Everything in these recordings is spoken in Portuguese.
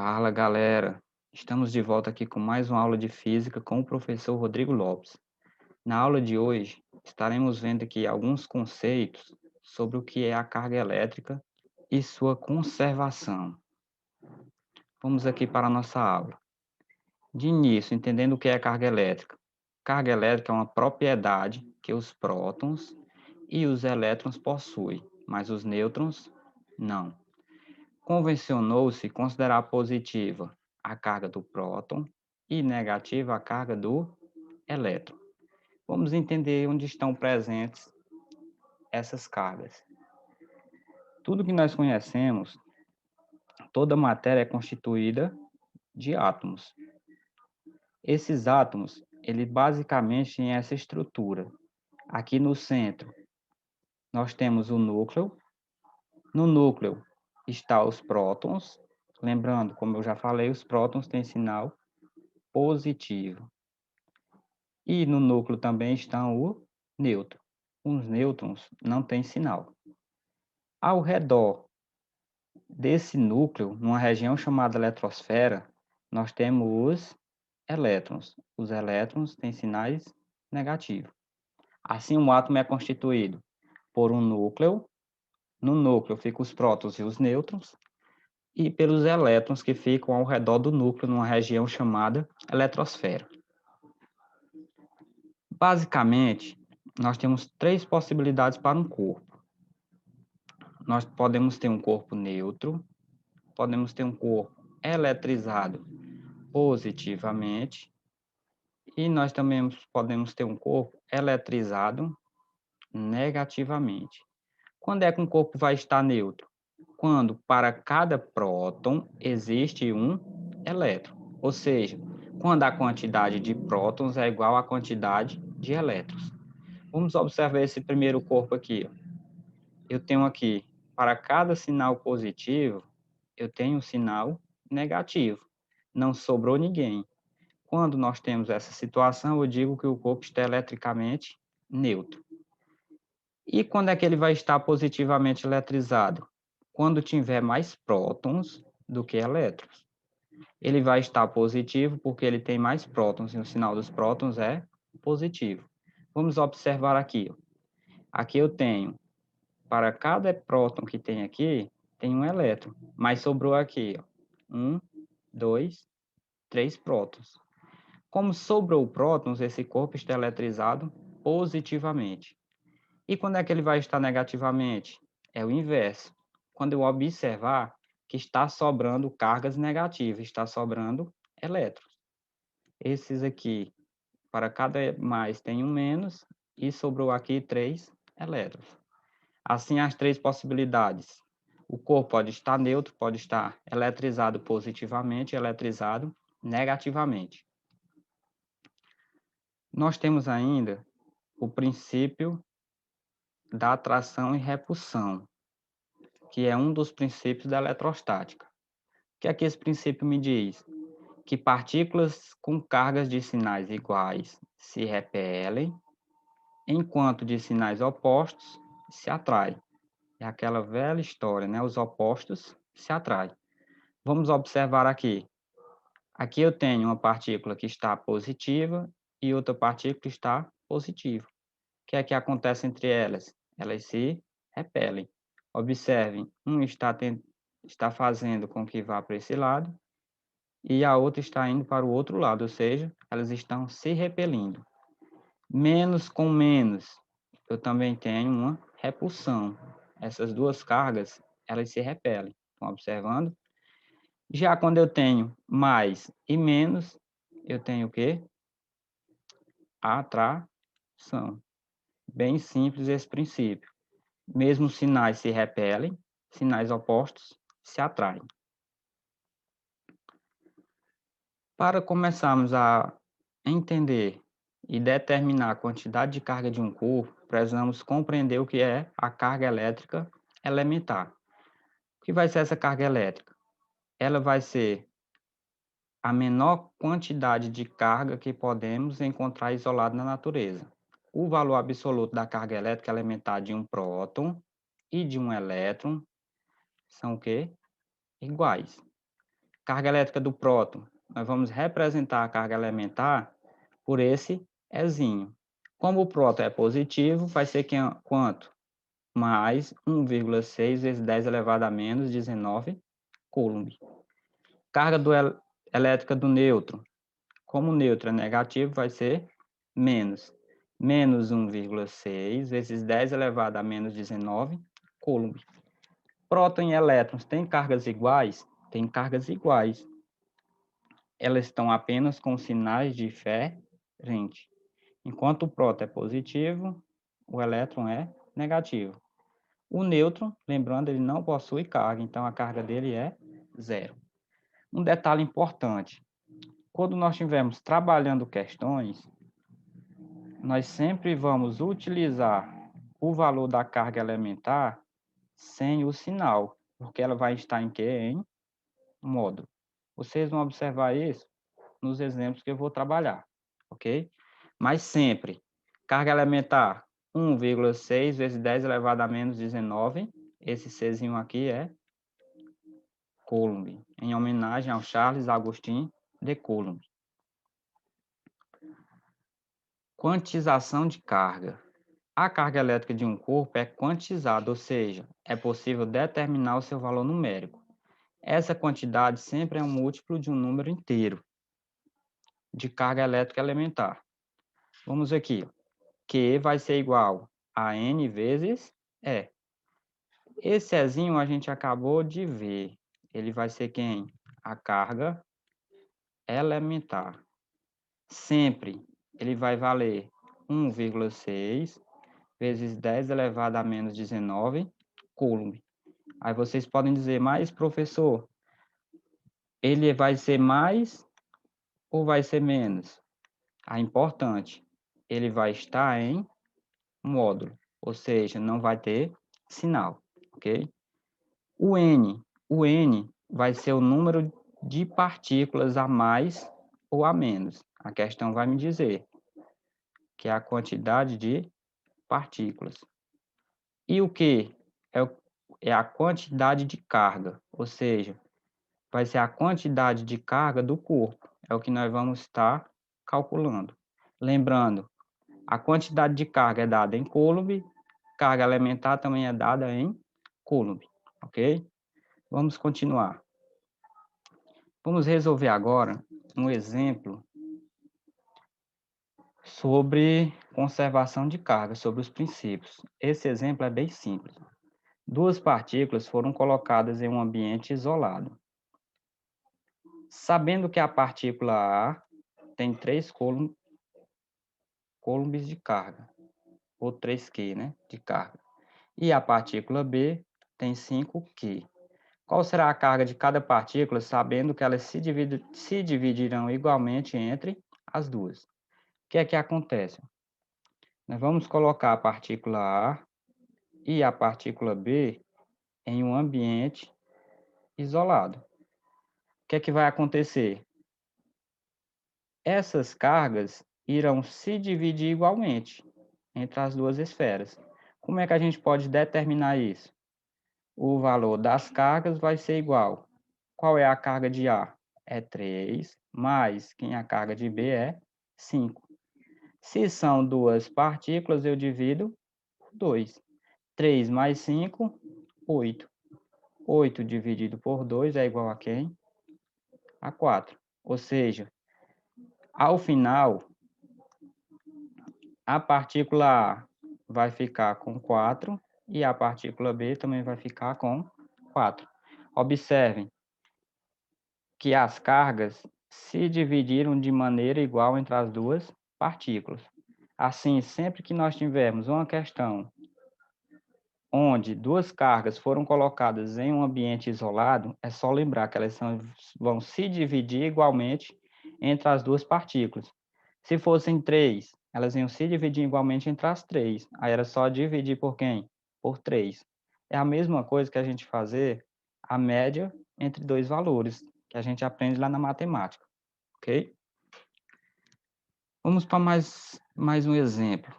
Fala, galera. Estamos de volta aqui com mais uma aula de física com o professor Rodrigo Lopes. Na aula de hoje, estaremos vendo aqui alguns conceitos sobre o que é a carga elétrica e sua conservação. Vamos aqui para a nossa aula. De início, entendendo o que é carga elétrica. Carga elétrica é uma propriedade que os prótons e os elétrons possuem, mas os nêutrons não. Convencionou-se considerar positiva a carga do próton e negativa a carga do elétron. Vamos entender onde estão presentes essas cargas. Tudo que nós conhecemos, toda matéria é constituída de átomos. Esses átomos, ele basicamente têm essa estrutura. Aqui no centro, nós temos o núcleo. No núcleo está os prótons. Lembrando, como eu já falei, os prótons têm sinal positivo. E no núcleo também está o nêutron. Os nêutrons não têm sinal. Ao redor desse núcleo, numa região chamada eletrosfera, nós temos os elétrons. Os elétrons têm sinais negativos. Assim, o átomo é constituído por um núcleo. No núcleo ficam os prótons e os nêutrons, e pelos elétrons que ficam ao redor do núcleo, numa região chamada eletrosfera. Basicamente, nós temos três possibilidades para um corpo. Nós podemos ter um corpo neutro, podemos ter um corpo eletrizado positivamente, e nós também podemos ter um corpo eletrizado negativamente. Quando é que um corpo vai estar neutro? Quando para cada próton existe um elétron, ou seja, quando a quantidade de prótons é igual à quantidade de elétrons. Vamos observar esse primeiro corpo aqui. Eu tenho aqui, para cada sinal positivo, eu tenho um sinal negativo. Não sobrou ninguém. Quando nós temos essa situação, eu digo que o corpo está eletricamente neutro. E quando é que ele vai estar positivamente eletrizado? Quando tiver mais prótons do que elétrons. Ele vai estar positivo porque ele tem mais prótons, e o sinal dos prótons é positivo. Vamos observar aqui. Aqui eu tenho, para cada próton que tem aqui, tem um elétron, mas sobrou aqui, ó, 1, 2, 3 prótons. Como sobrou prótons, esse corpo está eletrizado positivamente. E quando é que ele vai estar negativamente? É o inverso. Quando eu observar que está sobrando cargas negativas, está sobrando elétrons. Esses aqui, para cada mais tem um menos, e sobrou aqui 3 elétrons. Assim, as três possibilidades. O corpo pode estar neutro, pode estar eletrizado positivamente, eletrizado negativamente. Nós temos ainda o princípio da atração e repulsão, que é um dos princípios da eletrostática. O que é que esse princípio me diz? Que partículas com cargas de sinais iguais se repelem, enquanto de sinais opostos se atraem. É aquela velha história, né? Os opostos se atraem. Vamos observar aqui. Aqui eu tenho uma partícula que está positiva e outra partícula que está positiva. O que é que acontece entre elas? Elas se repelem. Observem, está fazendo com que vá para esse lado e a outra está indo para o outro lado, ou seja, elas estão se repelindo. Menos com menos, eu também tenho uma repulsão. Essas duas cargas, elas se repelem. Estão observando? Já quando eu tenho mais e menos, eu tenho o quê? Atração. Bem simples esse princípio. Mesmo sinais se repelem, sinais opostos se atraem. Para começarmos a entender e determinar a quantidade de carga de um corpo, precisamos compreender o que é a carga elétrica elementar. O que vai ser essa carga elétrica? Ela vai ser a menor quantidade de carga que podemos encontrar isolado na natureza. O valor absoluto da carga elétrica elementar de um próton e de um elétron são o quê? Iguais. Carga elétrica do próton, nós vamos representar a carga elementar por esse Ezinho. Como o próton é positivo, vai ser quanto? Mais 1,6 vezes 10 elevado a menos 19 coulomb. Carga elétrica do nêutron. Como o nêutron é negativo, vai ser menos 1,6 vezes 10 elevado a menos 19 coulomb. Próton e elétrons têm cargas iguais? Têm cargas iguais. Elas estão apenas com sinais diferentes. Enquanto o próton é positivo, o elétron é negativo. O nêutron, lembrando, ele não possui carga, então a carga dele é zero. Um detalhe importante: quando nós estivermos trabalhando questões, nós sempre vamos utilizar o valor da carga elementar sem o sinal, porque ela vai estar em quê? Em módulo. Vocês vão observar isso nos exemplos que eu vou trabalhar, ok? Mas sempre, carga elementar 1,6 vezes 10 elevado a menos 19, esse Czinho aqui é Coulomb, em homenagem ao Charles Augustin de Coulomb. Quantização de carga. A carga elétrica de um corpo é quantizada, ou seja, é possível determinar o seu valor numérico. Essa quantidade sempre é um múltiplo de um número inteiro de carga elétrica elementar. Vamos aqui. Q vai ser igual a N vezes E. Esse Ezinho a gente acabou de ver. Ele vai ser quem? A carga elementar. Sempre ele vai valer 1,6 vezes 10 elevado a menos 19 coulomb. Aí vocês podem dizer, mas professor, ele vai ser mais ou vai ser menos? Ah, importante, ele vai estar em módulo, ou seja, não vai ter sinal, ok? O N vai ser o número de partículas a mais ou a menos. A questão vai me dizer que é a quantidade de partículas. E o que? É a quantidade de carga, ou seja, vai ser a quantidade de carga do corpo. É o que nós vamos estar calculando. Lembrando, a quantidade de carga é dada em coulomb, carga elementar também é dada em coulomb, ok? Vamos continuar. Vamos resolver agora um exemplo sobre conservação de carga, sobre os princípios. Esse exemplo é bem simples. Duas partículas foram colocadas em um ambiente isolado. Sabendo que a partícula A tem 3 coulombs de carga, ou 3Q, né, de carga, e a partícula B tem 5Q. Qual será a carga de cada partícula, sabendo que elas se dividirão igualmente entre as duas? O que é que acontece? Nós vamos colocar a partícula A e a partícula B em um ambiente isolado. O que é que vai acontecer? Essas cargas irão se dividir igualmente entre as duas esferas. Como é que a gente pode determinar isso? O valor das cargas vai ser igual. Qual é a carga de A? É 3, mais quem a carga de B é 5. Se são duas partículas, eu divido por 2. 3 mais 5, 8. 8 dividido por 2 é igual a quem? A 4. Ou seja, ao final, a partícula A vai ficar com 4 e a partícula B também vai ficar com 4. Observem que as cargas se dividiram de maneira igual entre as duas partículas. Assim, sempre que nós tivermos uma questão onde duas cargas foram colocadas em um ambiente isolado, é só lembrar que elas vão se dividir igualmente entre as duas partículas. Se fossem 3, elas iam se dividir igualmente entre as 3. Aí era só dividir por quem? Por 3. É a mesma coisa que a gente fazer a média entre dois valores, que a gente aprende lá na matemática, ok? Vamos para mais um exemplo.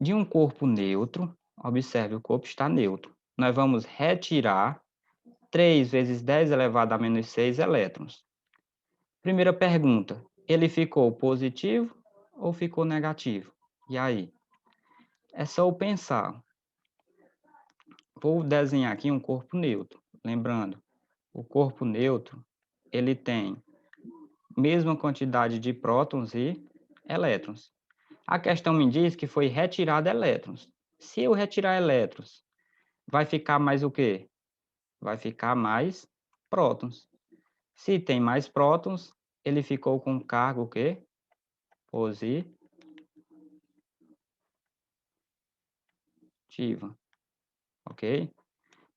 De um corpo neutro, observe, o corpo está neutro. Nós vamos retirar 3 vezes 10 elevado a menos 6 elétrons. Primeira pergunta, ele ficou positivo ou ficou negativo? E aí? É só eu pensar. Vou desenhar aqui um corpo neutro. Lembrando, o corpo neutro, ele tem mesma quantidade de prótons e elétrons. A questão me diz que foi retirado elétrons. Se eu retirar elétrons, vai ficar mais o quê? Vai ficar mais prótons. Se tem mais prótons, ele ficou com carga o quê? Positiva. Ok?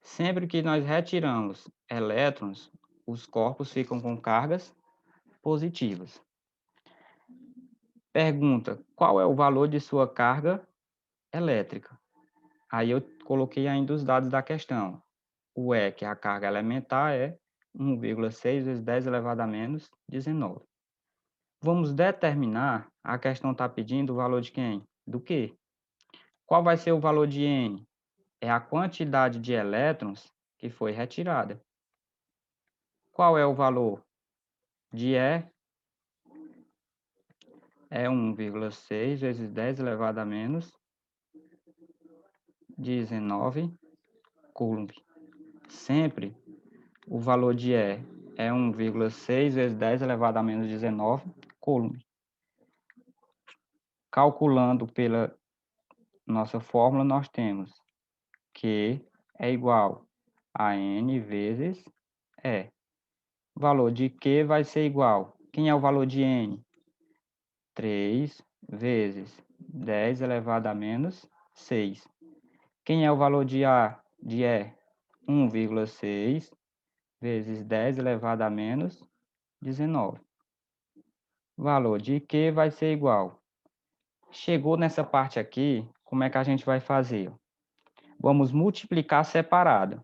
Sempre que nós retiramos elétrons, os corpos ficam com cargas positivas. Pergunta: qual é o valor de sua carga elétrica? Aí eu coloquei ainda os dados da questão. O E, que é a carga elementar, é 1,6 vezes 10 elevado a menos 19. Vamos determinar, a questão está pedindo o valor de quem? Do quê? Qual vai ser o valor de N? É a quantidade de elétrons que foi retirada. Qual é o valor de E? É 1,6 vezes 10 elevado a menos 19 coulomb. Sempre o valor de E é 1,6 vezes 10 elevado a menos 19 coulomb. Calculando pela nossa fórmula, nós temos Q é igual a N vezes E. O valor de Q vai ser igual. Quem é o valor de N? 3 vezes 10 elevado a menos 6. Quem é o valor de A? De E? 1,6 vezes 10 elevado a menos 19. O valor de Q vai ser igual. Chegou nessa parte aqui, como é que a gente vai fazer? Vamos multiplicar separado.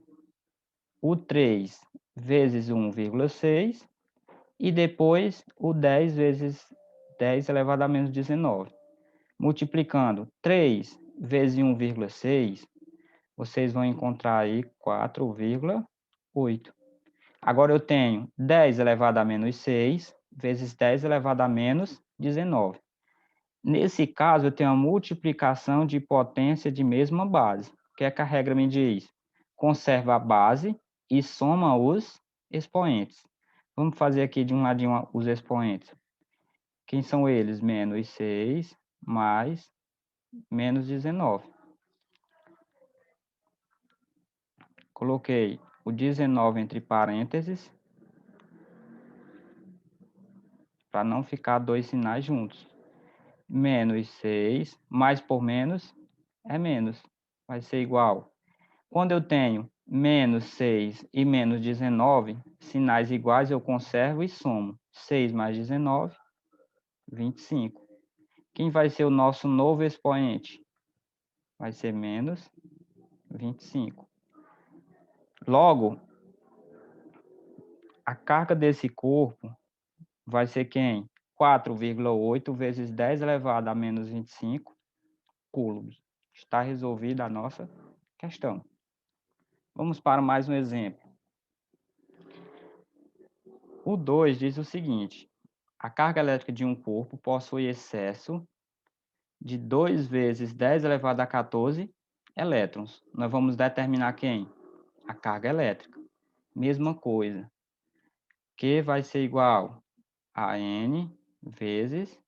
O 3 vezes 1,6 e depois o 10 vezes 10 elevado a menos 19. Multiplicando 3 vezes 1,6, vocês vão encontrar aí 4,8. Agora eu tenho 10 elevado a menos 6 vezes 10 elevado a menos 19. Nesse caso, eu tenho a multiplicação de potência de mesma base. O que é que a regra me diz? Conserva a base e soma os expoentes. Vamos fazer aqui de um ladinho os expoentes. Quem são eles? Menos 6 mais menos 19. Coloquei o 19 entre parênteses para não ficar dois sinais juntos. Menos 6 mais por menos é menos. Vai ser igual. Quando eu tenho menos 6 e menos 19, sinais iguais eu conservo e somo. 6 mais 19, 25. Quem vai ser o nosso novo expoente? Vai ser menos 25. Logo, a carga desse corpo vai ser quem? 4,8 vezes 10 elevado a menos 25 coulombs. Está resolvida a nossa questão. Vamos para mais um exemplo. O 2 diz o seguinte: a carga elétrica de um corpo possui excesso de 2 vezes 10 elevado a 14 elétrons. Nós vamos determinar quem? A carga elétrica. Mesma coisa. Q vai ser igual a N vezes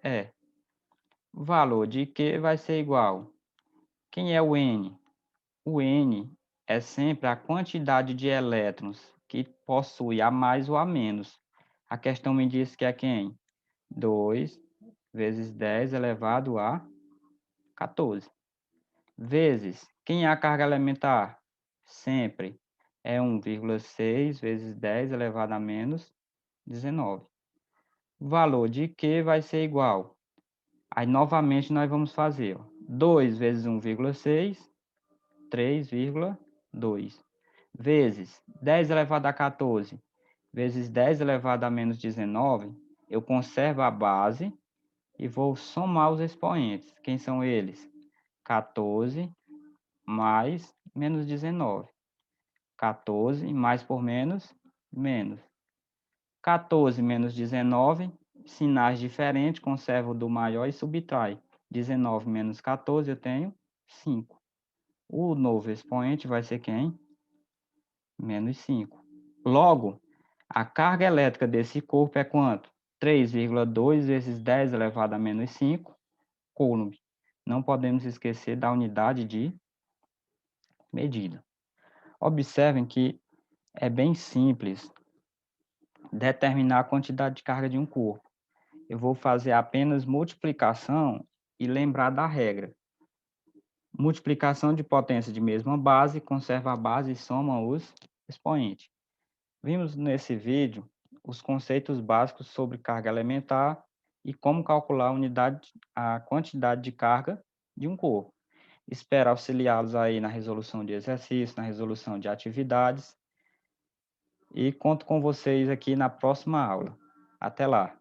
E. O valor de Q vai ser igual. Quem é o N? O N é sempre a quantidade de elétrons que possui a mais ou a menos. A questão me diz que é quem? 2 vezes 10 elevado a 14. Vezes, quem é a carga elementar? Sempre é 1,6 vezes 10 elevado a menos 19. O valor de Q vai ser igual. Aí, novamente, nós vamos fazer 2 vezes 1,6, 3,2. Vezes 10 elevado a 14, vezes 10 elevado a menos 19, eu conservo a base e vou somar os expoentes. Quem são eles? 14 mais menos 19. 14 mais por menos, menos. 14 menos 19, sinais diferentes, conservo o do maior e subtrai. 19 menos 14, eu tenho 5. O novo expoente vai ser quem? Menos 5. Logo, a carga elétrica desse corpo é quanto? 3,2 vezes 10 elevado a menos 5 coulomb. Não podemos esquecer da unidade de medida. Observem que é bem simples determinar a quantidade de carga de um corpo. Eu vou fazer apenas multiplicação e lembrar da regra. Multiplicação de potência de mesma base, conserva a base e soma os expoentes. Vimos nesse vídeo os conceitos básicos sobre carga elementar e como calcular a quantidade de carga de um corpo. Espero auxiliá-los aí na resolução de exercícios, na resolução de atividades e conto com vocês aqui na próxima aula. Até lá!